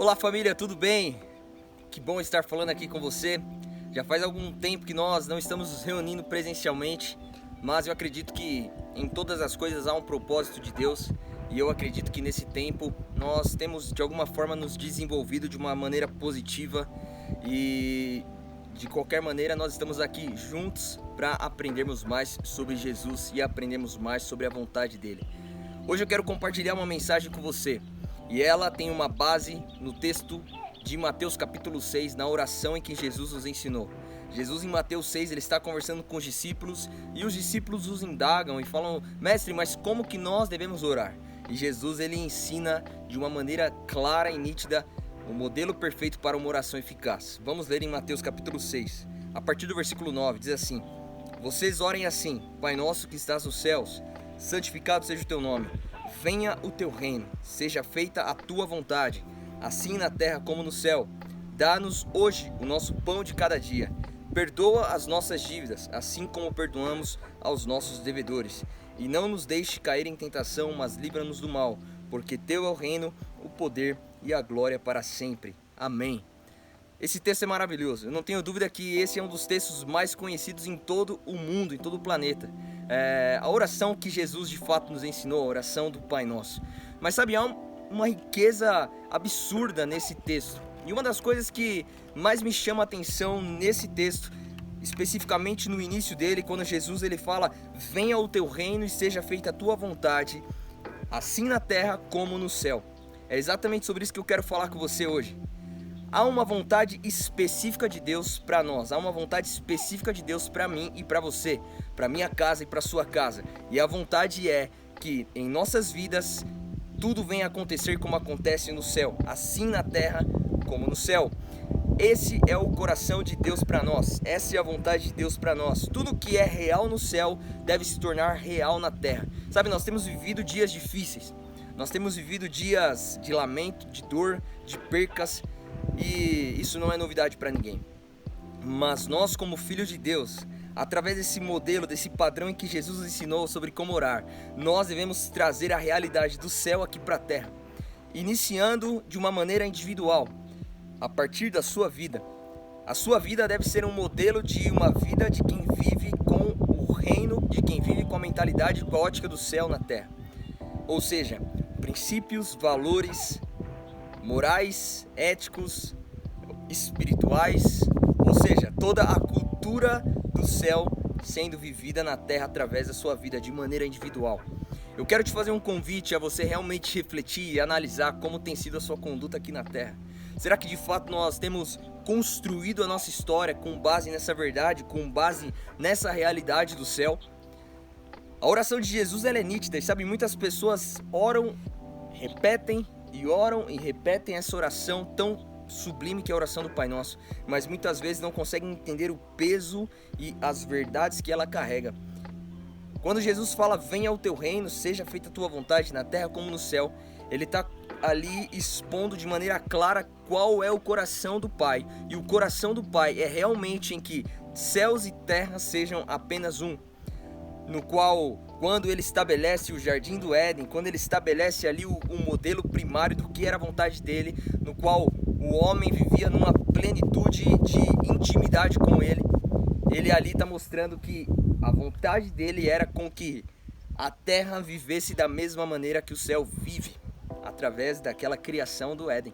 Olá família, tudo bem? Que bom estar falando aqui com você. Já faz algum tempo que nós não estamos nos reunindo presencialmente, mas eu acredito que em todas as coisas há um propósito de Deus. E eu acredito que nesse tempo nós temos de alguma forma nos desenvolvido de uma maneira positiva. E de qualquer maneira nós estamos aqui juntos para aprendermos mais sobre Jesus e aprendermos mais sobre a vontade dele. Hoje eu quero compartilhar uma mensagem com você. E ela tem uma base no texto de Mateus capítulo 6, na oração em que Jesus nos ensinou. Jesus em Mateus 6, ele está conversando com os discípulos e os discípulos os indagam e falam: mestre, mas como que nós devemos orar? E Jesus ele ensina de uma maneira clara e nítida o modelo perfeito para uma oração eficaz. Vamos ler em Mateus capítulo 6, a partir do versículo 9, diz assim: vocês orem assim: Pai nosso que estás nos céus, santificado seja o teu nome. Venha o teu reino, seja feita a tua vontade, assim na terra como no céu. Dá-nos hoje o nosso pão de cada dia. Perdoa as nossas dívidas, assim como perdoamos aos nossos devedores. E não nos deixe cair em tentação, mas livra-nos do mal, porque teu é o reino, o poder e a glória para sempre. Amém. Esse texto é maravilhoso. Eu não tenho dúvida que esse é um dos textos mais conhecidos em todo o mundo, em todo o planeta. A oração que Jesus de fato nos ensinou, a oração do Pai Nosso. Mas sabe, há uma riqueza absurda nesse texto. E uma das coisas que mais me chama a atenção nesse texto, especificamente no início dele, quando Jesus ele fala: venha o teu reino e seja feita a tua vontade, assim na terra como no céu. É exatamente sobre isso que eu quero falar com você hoje. Há uma vontade específica de Deus para nós, há uma vontade específica de Deus para mim e para você, para minha casa e para sua casa. E a vontade é que em nossas vidas tudo venha acontecer como acontece no céu, assim na terra como no céu. Esse é o coração de Deus para nós, essa é a vontade de Deus para nós. Tudo que é real no céu deve se tornar real na terra. Sabe, nós temos vivido dias difíceis, nós temos vivido dias de lamento, de dor, de percas. E isso não é novidade para ninguém. Mas nós, como filhos de Deus, através desse modelo, desse padrão em que Jesus nos ensinou sobre como orar, nós devemos trazer a realidade do céu aqui para a terra, iniciando de uma maneira individual, a partir da sua vida. A sua vida deve ser um modelo de uma vida de quem vive com o reino, de quem vive com a mentalidade, com a ótica do céu na terra. Ou seja, princípios, valores morais, éticos, espirituais, ou seja, toda a cultura do céu sendo vivida na terra através da sua vida de maneira individual. Eu quero te fazer um convite a você realmente refletir e analisar como tem sido a sua conduta aqui na terra. Será que de fato nós temos construído a nossa história com base nessa verdade, com base nessa realidade do céu? A oração de Jesus ela é nítida e sabe, muitas pessoas oram, repetem essa oração tão sublime que é a oração do Pai Nosso, mas muitas vezes não conseguem entender o peso e as verdades que ela carrega. Quando Jesus fala: venha o teu reino, seja feita a tua vontade na terra como no céu, ele está ali expondo de maneira clara qual é o coração do Pai. E o coração do Pai é realmente em que céus e terra sejam apenas um, no qual, quando ele estabelece o Jardim do Éden, quando ele estabelece ali o modelo primário do que era a vontade dele, no qual o homem vivia numa plenitude de intimidade com ele, ele ali está mostrando que a vontade dele era com que a terra vivesse da mesma maneira que o céu vive, através daquela criação do Éden.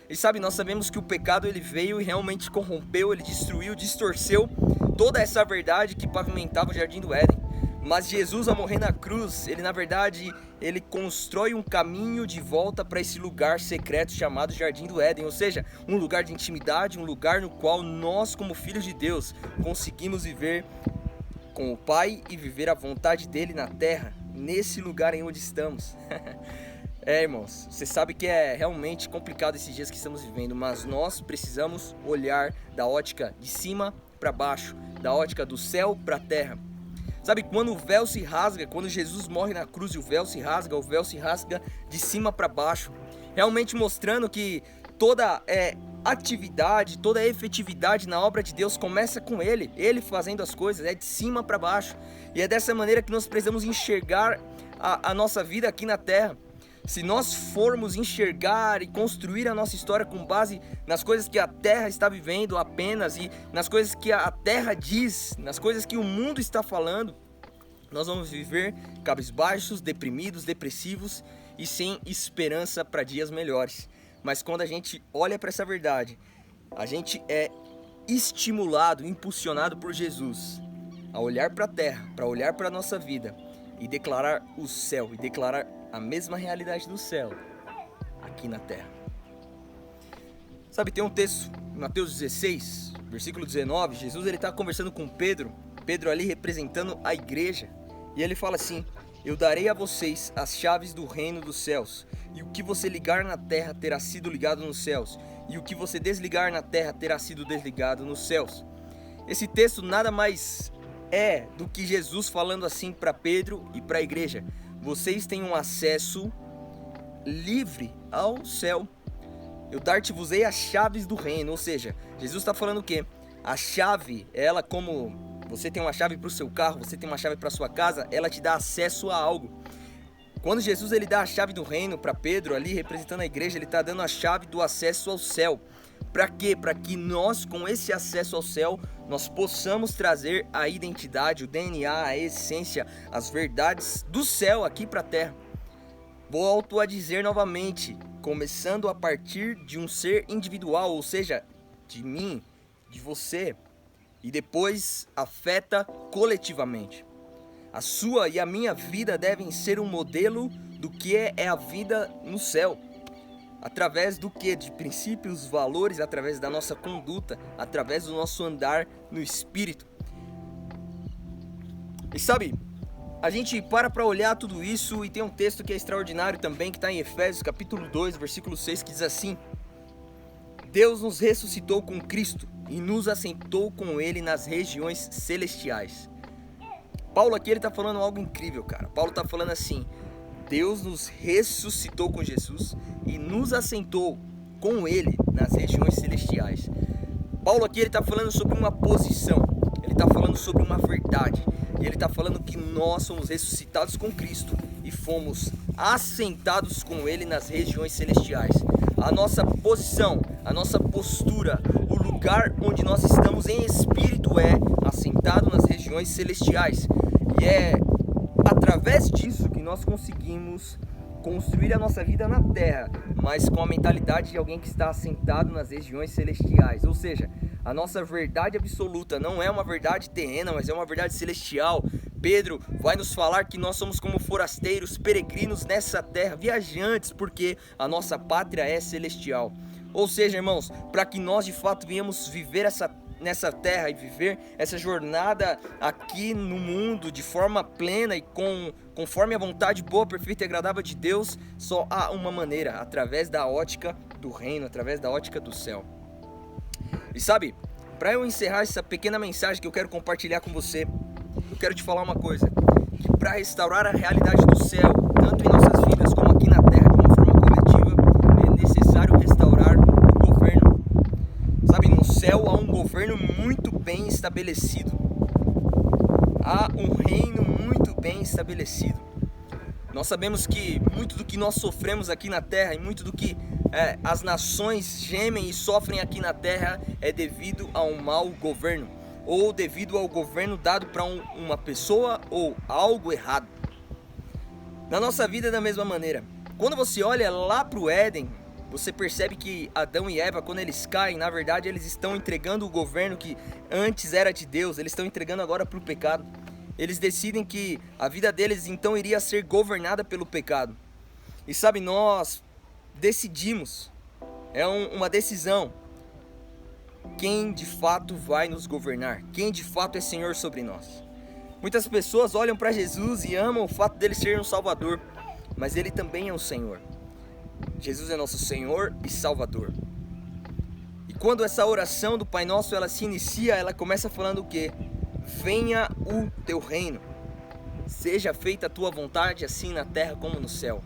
E sabe, nós sabemos que o pecado ele veio e realmente corrompeu, ele destruiu, distorceu toda essa verdade que pavimentava o Jardim do Éden. Mas Jesus, ao morrer na cruz, ele na verdade, ele constrói um caminho de volta para esse lugar secreto chamado Jardim do Éden. Ou seja, um lugar de intimidade, um lugar no qual nós, como filhos de Deus, conseguimos viver com o Pai e viver a vontade dele na terra, nesse lugar em onde estamos. Irmãos, você sabe que é realmente complicado esses dias que estamos vivendo, mas nós precisamos olhar da ótica de cima para baixo, da ótica do céu para a terra. Sabe, quando o véu se rasga, quando Jesus morre na cruz e o véu se rasga de cima para baixo, realmente mostrando que toda atividade, toda efetividade na obra de Deus começa com Ele fazendo as coisas, é de cima para baixo. E é dessa maneira que nós precisamos enxergar a nossa vida aqui na terra. Se nós formos enxergar e construir a nossa história com base nas coisas que a terra está vivendo apenas e nas coisas que a terra diz, nas coisas que o mundo está falando, nós vamos viver cabisbaixos, deprimidos, depressivos e sem esperança para dias melhores. Mas quando a gente olha para essa verdade, a gente é estimulado, impulsionado por Jesus a olhar para a terra, para olhar para a nossa vida e declarar o céu, e declarar a mesma realidade do céu aqui na terra. Sabe, tem um texto em Mateus 16, versículo 19, Jesus está conversando com Pedro ali representando a igreja, e ele fala assim: eu darei a vocês as chaves do reino dos céus, e o que você ligar na terra terá sido ligado nos céus, e o que você desligar na terra terá sido desligado nos céus. Esse texto nada mais é do que Jesus falando assim para Pedro e para a igreja: vocês têm um acesso livre ao céu. Eu dar-te-vos-ei as chaves do reino. Ou seja, Jesus está falando o quê? A chave, ela, como você tem uma chave para o seu carro, você tem uma chave para a sua casa, ela te dá acesso a algo. Quando Jesus ele dá a chave do reino para Pedro, ali representando a igreja, ele está dando a chave do acesso ao céu. Para quê? Para que nós, com esse acesso ao céu, nós possamos trazer a identidade, o DNA, a essência, as verdades do céu aqui para a terra. Volto a dizer novamente, começando a partir de um ser individual, ou seja, de mim, de você, e depois afeta coletivamente. A sua e a minha vida devem ser um modelo do que é a vida no céu. Através do que? De princípios, valores, através da nossa conduta, através do nosso andar no Espírito. E sabe, a gente para olhar tudo isso, e tem um texto que é extraordinário também, que está em Efésios capítulo 2, versículo 6, que diz assim: Deus nos ressuscitou com Cristo e nos assentou com Ele nas regiões celestiais. Paulo aqui ele está falando algo incrível, cara. Paulo está falando assim: Deus nos ressuscitou com Jesus e nos assentou com Ele nas regiões celestiais. Paulo aqui ele está falando sobre uma posição, ele está falando sobre uma verdade, e ele está falando que nós somos ressuscitados com Cristo e fomos assentados com Ele nas regiões celestiais. A nossa posição, a nossa postura, o lugar onde nós estamos em espírito é assentado nas regiões celestiais. E é através disso que nós conseguimos construir a nossa vida na terra, mas com a mentalidade de alguém que está assentado nas regiões celestiais. Ou seja, a nossa verdade absoluta não é uma verdade terrena, mas é uma verdade celestial. Pedro vai nos falar que nós somos como forasteiros, peregrinos nessa terra, viajantes, porque a nossa pátria é celestial. Ou seja, irmãos, para que nós de fato venhamos viver nessa terra e viver essa jornada aqui no mundo de forma plena e conforme a vontade boa, perfeita e agradável de Deus, só há uma maneira: através da ótica do reino, através da ótica do céu. E sabe, para eu encerrar essa pequena mensagem que eu quero compartilhar com você, eu quero te falar uma coisa: que para restaurar a realidade do céu, tanto em nossas vidas como aqui na terra, de uma forma coletiva, é necessário restaurar o governo. Sabe, no céu há um governo muito bem estabelecido. Há um reino muito bem estabelecido. Nós sabemos que muito do que nós sofremos aqui na terra e muito do que as nações gemem e sofrem aqui na terra é devido a um mau governo, ou devido ao governo dado para uma pessoa ou algo errado. Na nossa vida, da mesma maneira, quando você olha lá para o Éden, você percebe que Adão e Eva, quando eles caem, na verdade eles estão entregando o governo que antes era de Deus, eles estão entregando agora para o pecado. Eles decidem que a vida deles então iria ser governada pelo pecado. E sabe, nós decidimos, é uma decisão, quem de fato vai nos governar, quem de fato é Senhor sobre nós. Muitas pessoas olham para Jesus e amam o fato dele ser um Salvador, mas ele também é um Senhor. Jesus é nosso Senhor e Salvador. E quando essa oração do Pai Nosso ela se inicia, ela começa falando o quê? Venha o teu reino, seja feita a tua vontade, assim na terra como no céu.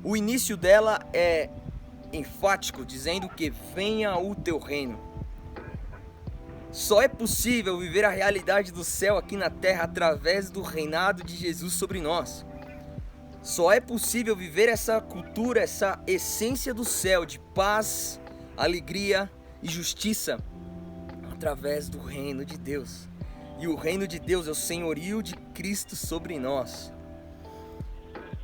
O início dela é enfático, dizendo que venha o teu reino. Só é possível viver a realidade do céu aqui na terra através do reinado de Jesus sobre nós. Só é possível viver essa cultura, essa essência do céu de paz, alegria e justiça através do reino de Deus. E o reino de Deus é o senhorio de Cristo sobre nós.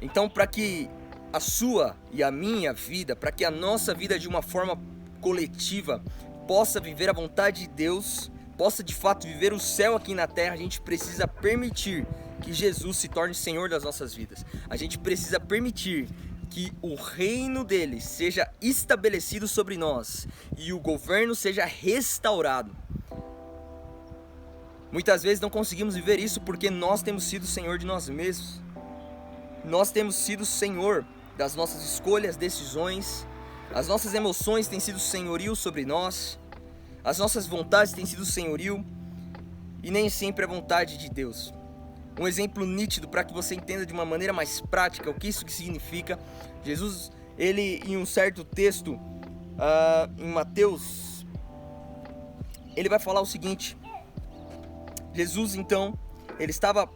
Então, para que a sua e a minha vida, para que a nossa vida de uma forma coletiva possa viver a vontade de Deus, possa de fato viver o céu aqui na terra, a gente precisa permitir que Jesus se torne Senhor das nossas vidas. A gente precisa permitir que o reino dele seja estabelecido sobre nós e o governo seja restaurado. Muitas vezes não conseguimos viver isso porque nós temos sido Senhor de nós mesmos. Nós temos sido Senhor das nossas escolhas, decisões. As nossas emoções têm sido senhorio sobre nós. As nossas vontades têm sido senhorio. E nem sempre é vontade de Deus. Um exemplo nítido para que você entenda de uma maneira mais prática o que isso significa. Jesus, ele em um certo texto, em Mateus, ele vai falar o seguinte. Jesus então, ele estava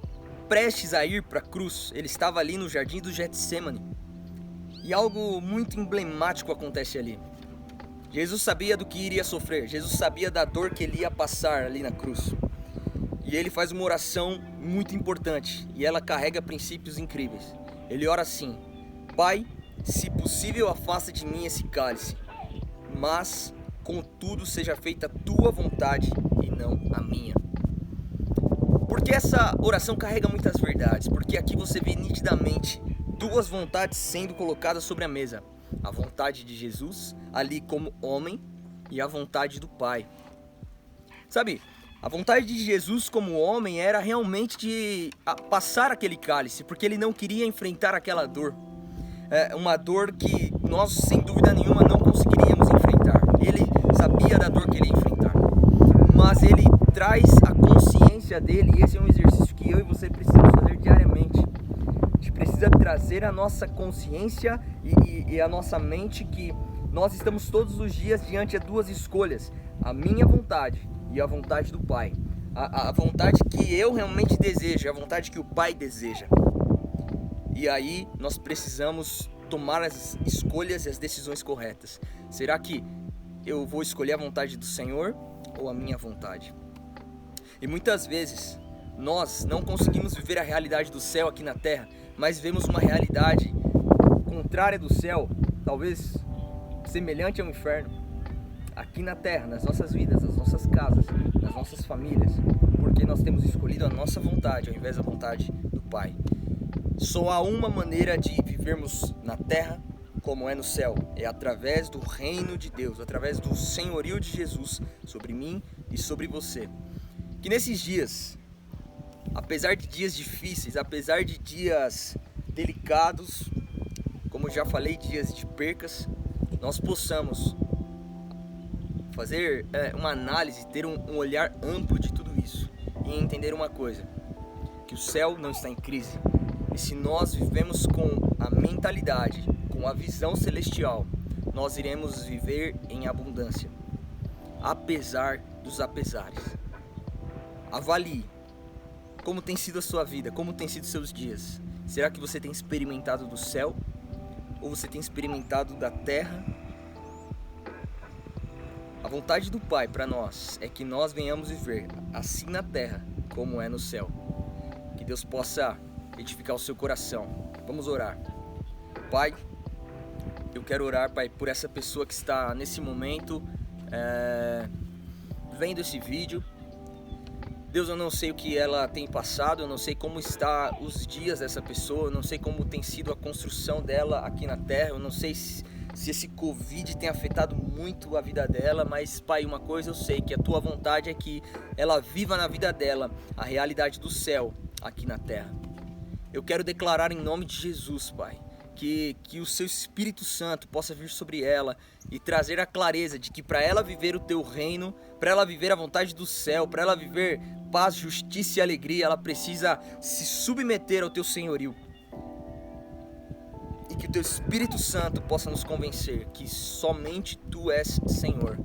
prestes a ir para a cruz, ele estava ali no jardim do Getsemane. E algo muito emblemático acontece ali. Jesus sabia do que iria sofrer, Jesus sabia da dor que ele ia passar ali na cruz. E ele faz uma oração muito importante, e ela carrega princípios incríveis. Ele ora assim: Pai, se possível afasta de mim esse cálice, mas contudo seja feita a tua vontade e não a minha. Porque essa oração carrega muitas verdades, porque aqui você vê nitidamente duas vontades sendo colocadas sobre a mesa. A vontade de Jesus, ali como homem, e a vontade do Pai. Sabe, a vontade de Jesus como homem era realmente de passar aquele cálice, porque ele não queria enfrentar aquela dor. Uma dor que nós, sem dúvida nenhuma, não conseguiríamos enfrentar. Ele sabia da dor que ele ia enfrentar, mas ele traz a consciência dele, e esse é um exercício que eu e você precisamos fazer diariamente. A gente precisa trazer a nossa consciência e a nossa mente que nós estamos todos os dias diante de duas escolhas: a minha vontade e a vontade do Pai. A vontade que eu realmente desejo, a vontade que o Pai deseja. E aí nós precisamos tomar as escolhas e as decisões corretas. Será que eu vou escolher a vontade do Senhor ou a minha vontade? E muitas vezes nós não conseguimos viver a realidade do céu aqui na terra, mas vemos uma realidade contrária do céu, talvez semelhante ao inferno, aqui na terra, nas nossas vidas, nas nossas casas, nas nossas famílias, porque nós temos escolhido a nossa vontade ao invés da vontade do Pai. Só há uma maneira de vivermos na terra como é no céu, é através do reino de Deus, através do senhorio de Jesus sobre mim e sobre você. Que nesses dias, apesar de dias difíceis, apesar de dias delicados, como já falei, dias de percas, nós possamos fazer uma análise, ter um olhar amplo de tudo isso e entender uma coisa, que o céu não está em crise. E se nós vivemos com a mentalidade, com a visão celestial, nós iremos viver em abundância, apesar dos apesares. Avalie como tem sido a sua vida, como tem sido seus dias. Será que você tem experimentado do céu ou você tem experimentado da terra? A vontade do Pai para nós é que nós venhamos viver assim na terra como é no céu. Que Deus possa edificar o seu coração. Vamos orar. Pai, eu quero orar, Pai, por essa pessoa que está nesse momento vendo esse vídeo. Deus, eu não sei o que ela tem passado, eu não sei como está os dias dessa pessoa, eu não sei como tem sido a construção dela aqui na terra, eu não sei se esse Covid tem afetado muito a vida dela, mas, Pai, uma coisa eu sei, que a Tua vontade é que ela viva na vida dela a realidade do céu aqui na terra. Eu quero declarar em nome de Jesus, Pai, que o Seu Espírito Santo possa vir sobre ela e trazer a clareza de que para ela viver o Teu reino, para ela viver a vontade do céu, para ela viver paz, justiça e alegria, ela precisa se submeter ao Teu senhorio. E que o Teu Espírito Santo possa nos convencer que somente Tu és Senhor.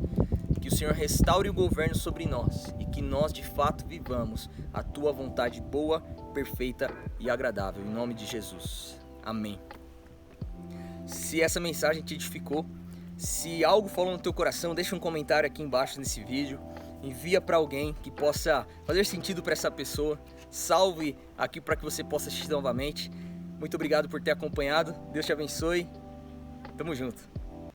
Que o Senhor restaure o governo sobre nós e que nós de fato vivamos a Tua vontade boa, perfeita e agradável. Em nome de Jesus. Amém. Se essa mensagem te edificou, se algo falou no teu coração, deixa um comentário aqui embaixo nesse vídeo. Envia para alguém que possa fazer sentido para essa pessoa. Salve aqui para que você possa assistir novamente. Muito obrigado por ter acompanhado. Deus te abençoe. Tamo junto.